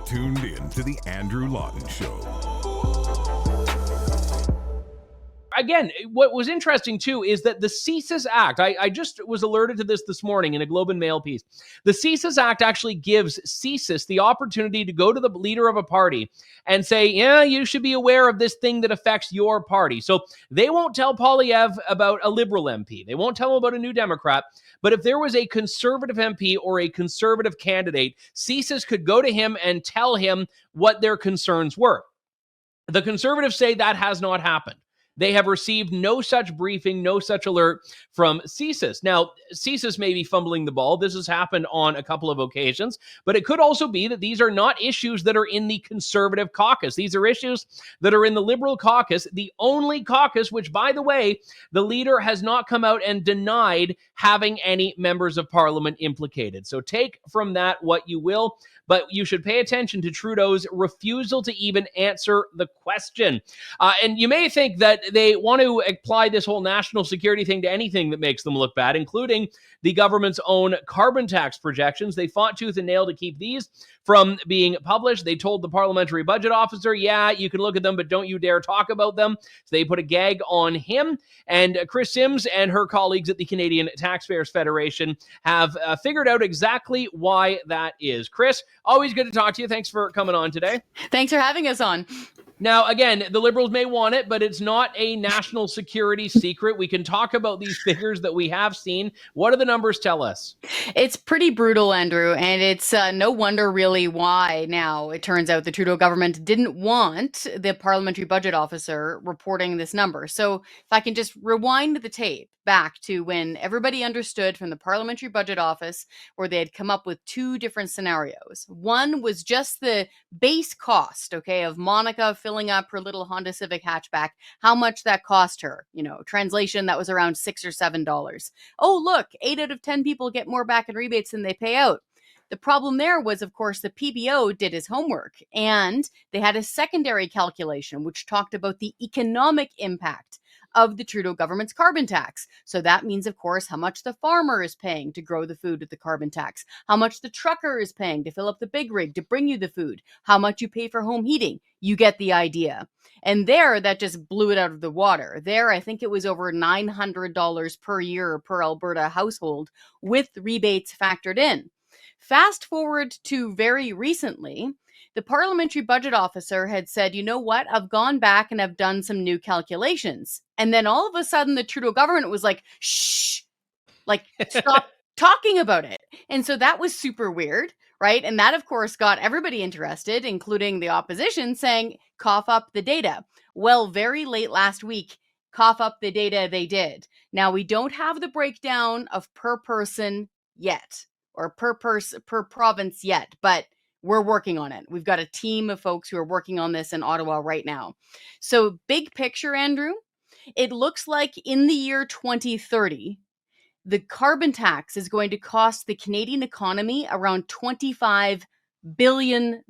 tuned in to The Andrew Lawton Show. Again, what was interesting too is that the CSIS Act, I just was alerted to this morning in a Globe and Mail piece. The CSIS Act actually gives CSIS the opportunity to go to the leader of a party and say, yeah, you should be aware of this thing that affects your party. So they won't tell Poilievre about a Liberal MP. They won't tell him about a New Democrat. But if there was a Conservative MP or a Conservative candidate, CSIS could go to him and tell him what their concerns were. The Conservatives say that has not happened. They have received no such briefing, no such alert from CSIS. Now, CSIS may be fumbling the ball. This has happened on a couple of occasions, but it could also be that these are not issues that are in the Conservative caucus. These are issues that are in the Liberal caucus, the only caucus which, by the way, the leader has not come out and denied having any members of Parliament implicated. So take from that what you will, but you should pay attention to Trudeau's refusal to even answer the question. And you may think that they want to apply this whole national security thing to anything that makes them look bad, including the government's own carbon tax projections. They fought tooth and nail to keep these from being published. They told the parliamentary budget officer, yeah, you can look at them, but don't you dare talk about them. So they put a gag on him. And Chris Sims and her colleagues at the Canadian Taxpayers Federation have figured out exactly why that is. Chris, always good to talk to you. Thanks for coming on today. Thanks for having us on. Now, again, the Liberals may want it, but it's not a national security secret. We can talk about these figures that we have seen. What do the numbers tell us? It's pretty brutal, Andrew, and it's no wonder really why now it turns out the Trudeau government didn't want the parliamentary budget officer reporting this number. So if I can just rewind the tape back to when everybody understood from the parliamentary budget office where they had come up with two different scenarios. One was just the base cost, okay, of Monica filling up her little Honda Civic hatchback, how much that cost her. Translation, that was around $6 or $7. Oh, look, 8 out of 10 people get more back in rebates than they pay out. The problem there was, of course, the PBO did his homework, and they had a secondary calculation which talked about the economic impact of the Trudeau government's carbon tax. So that means, of course, how much the farmer is paying to grow the food with the carbon tax, how much the trucker is paying to fill up the big rig to bring you the food, how much you pay for home heating. You get the idea. And there, that just blew it out of the water. There, I think it was over $900 per year per Alberta household with rebates factored in. Fast forward to very recently, the parliamentary budget officer had said, you know what, I've gone back and I've done some new calculations. And then all of a sudden the Trudeau government was like, shh, like stop talking about it. And so that was super weird, right? And that, of course, got everybody interested, including the opposition, saying, cough up the data. Well, very late last week, cough up the data they did. Now, we don't have the breakdown of per person yet, or per province yet, but we're working on it. We've got a team of folks who are working on this in Ottawa right now. So big picture, Andrew, it looks like in the year 2030, the carbon tax is going to cost the Canadian economy around $25 billion.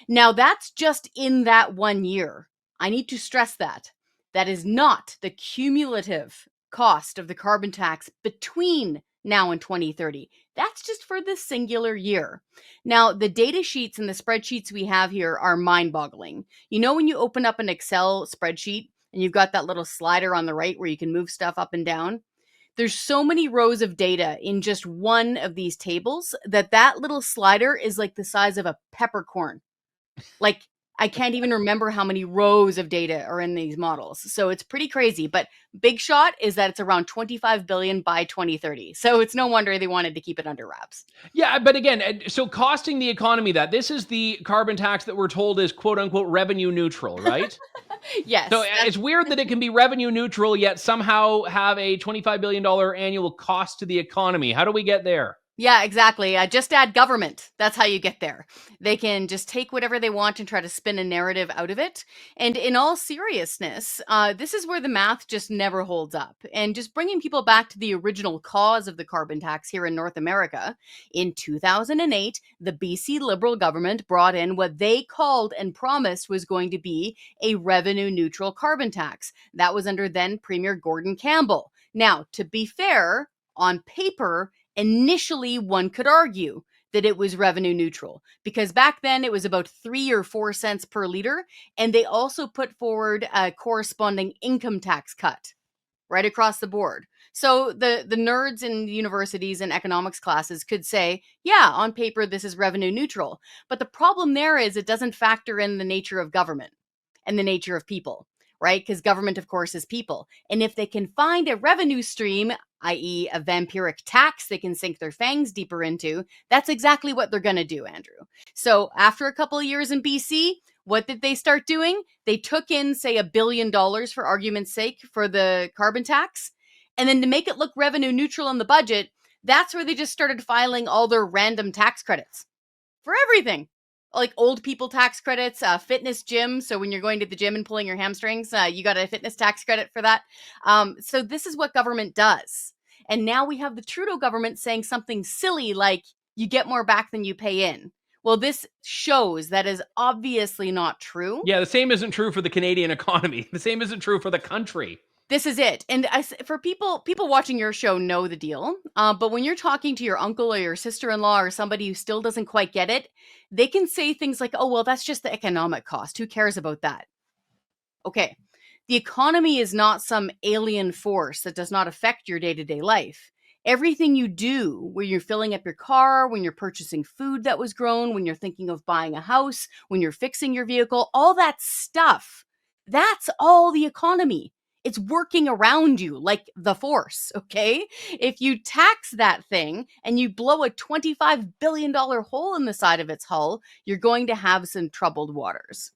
Now, that's just in that 1 year. I need to stress that. That is not the cumulative cost of the carbon tax between now and 2030. That's just for the singular year. Now, the data sheets and the spreadsheets we have here are mind-boggling. You know when you open up an Excel spreadsheet and you've got that little slider on the right where you can move stuff up and down? There's so many rows of data in just one of these tables that little slider is like the size of a peppercorn. Like, I can't even remember how many rows of data are in these models. So it's pretty crazy. But big shot is that it's around 25 billion by 2030. So it's no wonder they wanted to keep it under wraps. Yeah, but again, so costing the economy that. This is the carbon tax that we're told is quote unquote revenue neutral, right? Yes. So it's weird that it can be revenue neutral, yet somehow have a $25 billion annual cost to the economy. How do we get there? Yeah, exactly. Just add government. That's how you get there. They can just take whatever they want and try to spin a narrative out of it. And in all seriousness, this is where the math just never holds up. And just bringing people back to the original cause of the carbon tax here in North America, in 2008, the BC Liberal government brought in what they called and promised was going to be a revenue neutral carbon tax. That was under then Premier Gordon Campbell. Now, to be fair, on paper, initially, one could argue that it was revenue neutral, because back then it was about 3 or 4 cents per liter. And they also put forward a corresponding income tax cut right across the board. So the nerds in universities and economics classes could say, yeah, on paper, this is revenue neutral. But the problem there is it doesn't factor in the nature of government and the nature of people, right? Because government, of course, is people. And if they can find a revenue stream, i.e. a vampiric tax they can sink their fangs deeper into, that's exactly what they're going to do, Andrew. So after a couple of years in BC, what did they start doing? They took in, say, $1 billion, for argument's sake, for the carbon tax. And then to make it look revenue neutral in the budget, that's where they just started filing all their random tax credits for everything. Like old people tax credits, fitness gym. So when you're going to the gym and pulling your hamstrings, you got a fitness tax credit for that. So this is what government does. And now we have the Trudeau government saying something silly like, you get more back than you pay in. Well, this shows that is obviously not true. Yeah, the same isn't true for the Canadian economy. The same isn't true for the country. This is it. And for people watching your show know the deal. But when you're talking to your uncle or your sister-in-law or somebody who still doesn't quite get it, they can say things like, oh, well, that's just the economic cost. Who cares about that? Okay. The economy is not some alien force that does not affect your day-to-day life. Everything you do, when you're filling up your car, when you're purchasing food that was grown, when you're thinking of buying a house, when you're fixing your vehicle, all that stuff, that's all the economy. It's working around you like the force, okay? If you tax that thing and you blow a $25 billion hole in the side of its hull, you're going to have some troubled waters.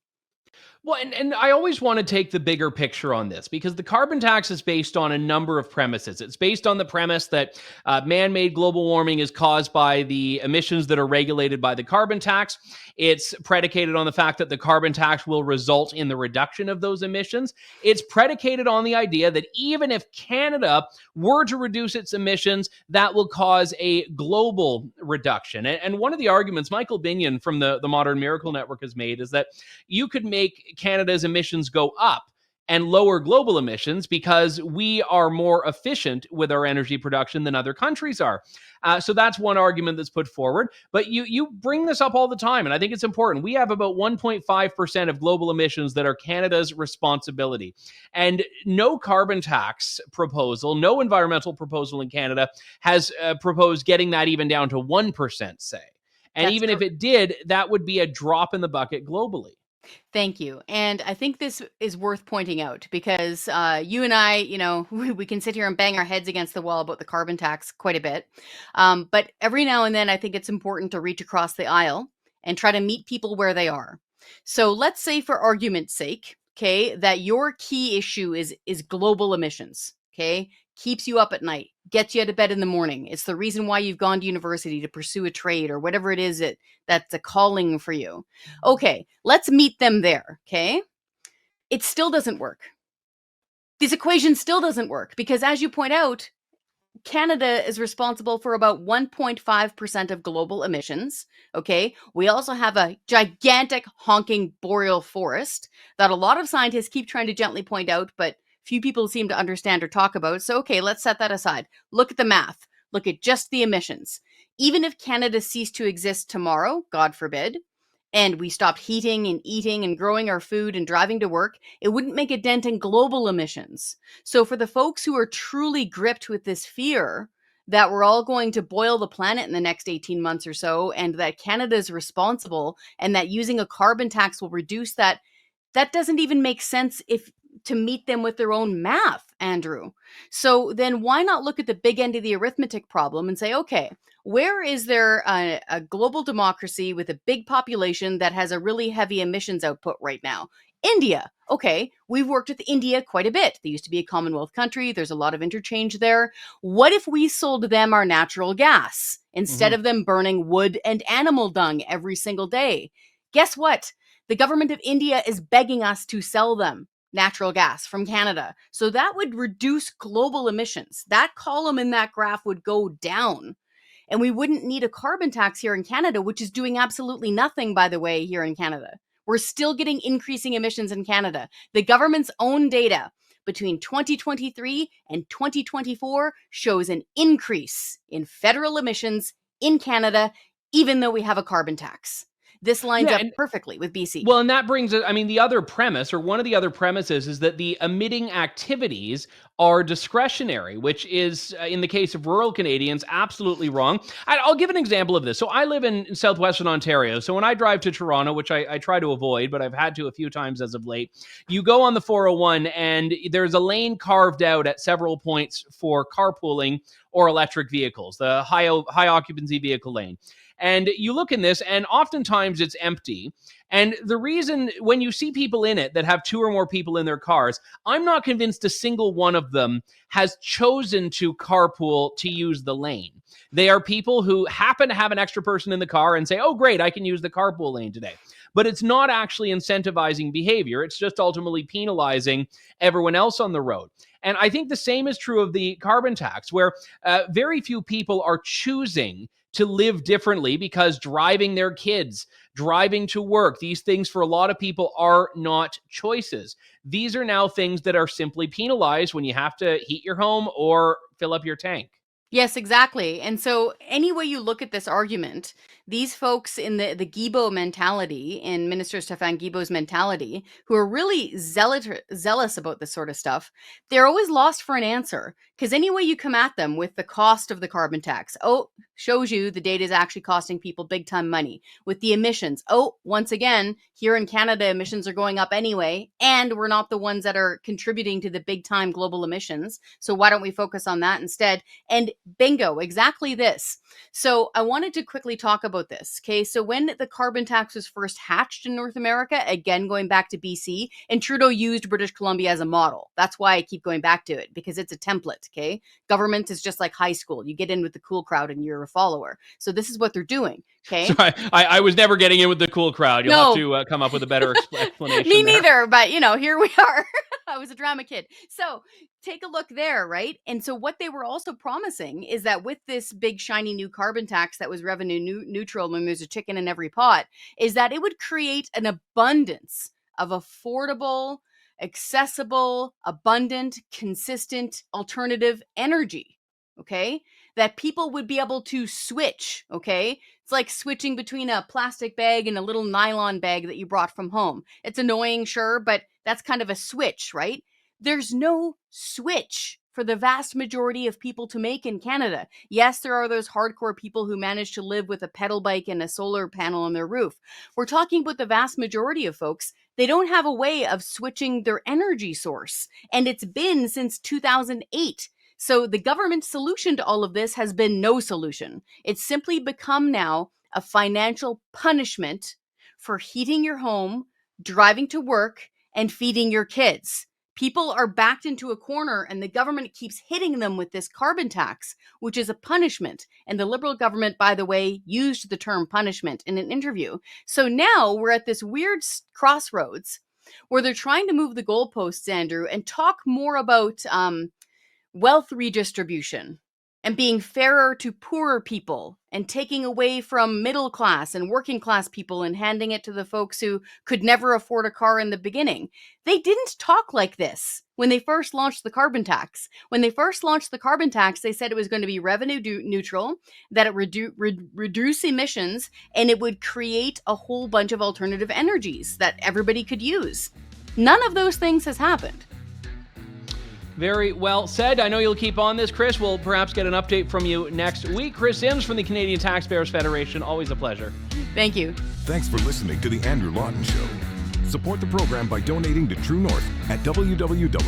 Well, and I always want to take the bigger picture on this, because the carbon tax is based on a number of premises. It's based on the premise that man-made global warming is caused by the emissions that are regulated by the carbon tax. It's predicated on the fact that the carbon tax will result in the reduction of those emissions. It's predicated on the idea that even if Canada were to reduce its emissions, that will cause a global reduction. And one of the arguments Michael Binion from the Modern Miracle Network has made is that you could make Canada's emissions go up and lower global emissions because we are more efficient with our energy production than other countries are. So that's one argument that's put forward. But you bring this up all the time, and I think it's important. We have about 1.5% of global emissions that are Canada's responsibility. And no carbon tax proposal, no environmental proposal in Canada has proposed getting that even down to 1%, say. And That's even if correct. it did, that would be a drop in the bucket globally. Thank you. And I think this is worth pointing out because you and I, we can sit here and bang our heads against the wall about the carbon tax quite a bit. But every now and then, I think it's important to reach across the aisle and try to meet people where they are. So let's say, for argument's sake, okay, that your key issue is global emissions, okay? Keeps you up at night, gets you out of bed in the morning. It's the reason why you've gone to university to pursue a trade or whatever it is that's a calling for you. Okay, let's meet them there, okay? It still doesn't work. This equation still doesn't work because, as you point out, Canada is responsible for about 1.5% of global emissions, okay? We also have a gigantic honking boreal forest that a lot of scientists keep trying to gently point out, but few people seem to understand or talk about. So, okay, let's set that aside. Look at the math. Look at just the emissions. Even if Canada ceased to exist tomorrow, God forbid, and we stopped heating and eating and growing our food and driving to work, it wouldn't make a dent in global emissions. So for the folks who are truly gripped with this fear that we're all going to boil the planet in the next 18 months or so, and that Canada is responsible, and that using a carbon tax will reduce that, that doesn't even make sense to meet them with their own math, Andrew. So then why not look at the big end of the arithmetic problem and say, okay, where is there a global democracy with a big population that has a really heavy emissions output right now? India. Okay, we've worked with India quite a bit. They used to be a Commonwealth country. There's a lot of interchange there. What if we sold them our natural gas instead of them burning wood and animal dung every single day? Guess what? The government of India is begging us to sell them natural gas from Canada. So that would reduce global emissions. That column in that graph would go down. And we wouldn't need a carbon tax here in Canada, which is doing absolutely nothing, by the way, here in Canada. We're still getting increasing emissions in Canada. The government's own data between 2023 and 2024 shows an increase in federal emissions in Canada even though we have a carbon tax. This lines up and perfectly with BC. Well, and that brings it, I mean, the other premise, or one of the other premises, is that the emitting activities are discretionary, which is, in the case of rural Canadians, absolutely wrong. I'll give an example of this. So I live in southwestern Ontario. So when I drive to Toronto, which I try to avoid, but I've had to a few times as of late, you go on the 401 and there's a lane carved out at several points for carpooling or electric vehicles, the high occupancy vehicle lane. And you look in this, and oftentimes it's empty. And the reason, when you see people in it that have two or more people in their cars, I'm not convinced a single one of them has chosen to carpool to use the lane. They are people who happen to have an extra person in the car and say, oh, great, I can use the carpool lane today. But it's not actually incentivizing behavior. It's just ultimately penalizing everyone else on the road. And I think the same is true of the carbon tax, where very few people are choosing to live differently because driving their kids, driving to work, these things for a lot of people are not choices. These are now things that are simply penalized when you have to heat your home or fill up your tank. Yes, exactly. And so, any way you look at this argument, these folks in the Guilbeault mentality, in Minister Stéphane Guilbeault's mentality, who are really zealous about this sort of stuff, they're always lost for an answer. Because any way you come at them with the cost of the carbon tax, shows you the data is actually costing people big time money. With the emissions, once again, here in Canada, emissions are going up anyway, and we're not the ones that are contributing to the big time global emissions. So why don't we focus on that instead? And bingo, exactly this. So I wanted to quickly talk about this. Okay, so when the carbon tax was first hatched in North America, again, going back to BC, and Trudeau used British Columbia as a model. That's why I keep going back to it, because it's a template. Okay, government is just like high school. You get in with the cool crowd and you're a follower. So this is what they're doing. Okay. So I was never getting in with the cool crowd. You'll have to come up with a better explanation. Me neither, but here we are. I was a drama kid. So take a look there, right? And so what they were also promising is that with this big shiny new carbon tax that was revenue neutral, when there's a chicken in every pot, is that it would create an abundance of affordable, accessible, abundant, consistent alternative energy. Okay, that people would be able to switch. Okay, it's like switching between a plastic bag and a little nylon bag that you brought from home. It's annoying, sure, but that's kind of a switch, right? There's no switch for the vast majority of people to make in Canada. Yes, there are those hardcore people who manage to live with a pedal bike and a solar panel on their roof. We're talking about the vast majority of folks. They don't have a way of switching their energy source, and it's been since 2008. So the government solution to all of this has been no solution. It's simply become now a financial punishment for heating your home, driving to work, and feeding your kids. People are backed into a corner, and the government keeps hitting them with this carbon tax, which is a punishment. And the Liberal government, by the way, used the term punishment in an interview. So now we're at this weird crossroads where they're trying to move the goalposts, Andrew, and talk more about wealth redistribution and being fairer to poorer people and taking away from middle class and working class people and handing it to the folks who could never afford a car in the beginning. They didn't talk like this when they first launched the carbon tax. When they first launched the carbon tax, they said it was going to be revenue neutral, that it reduce emissions, and it would create a whole bunch of alternative energies that everybody could use. None of those things has happened. Very well said. I know you'll keep on this, Chris. We'll perhaps get an update from you next week. Chris Sims from the Canadian Taxpayers Federation. Always a pleasure. Thank you. Thanks for listening to The Andrew Lawton Show. Support the program by donating to True North at www.tnc.news.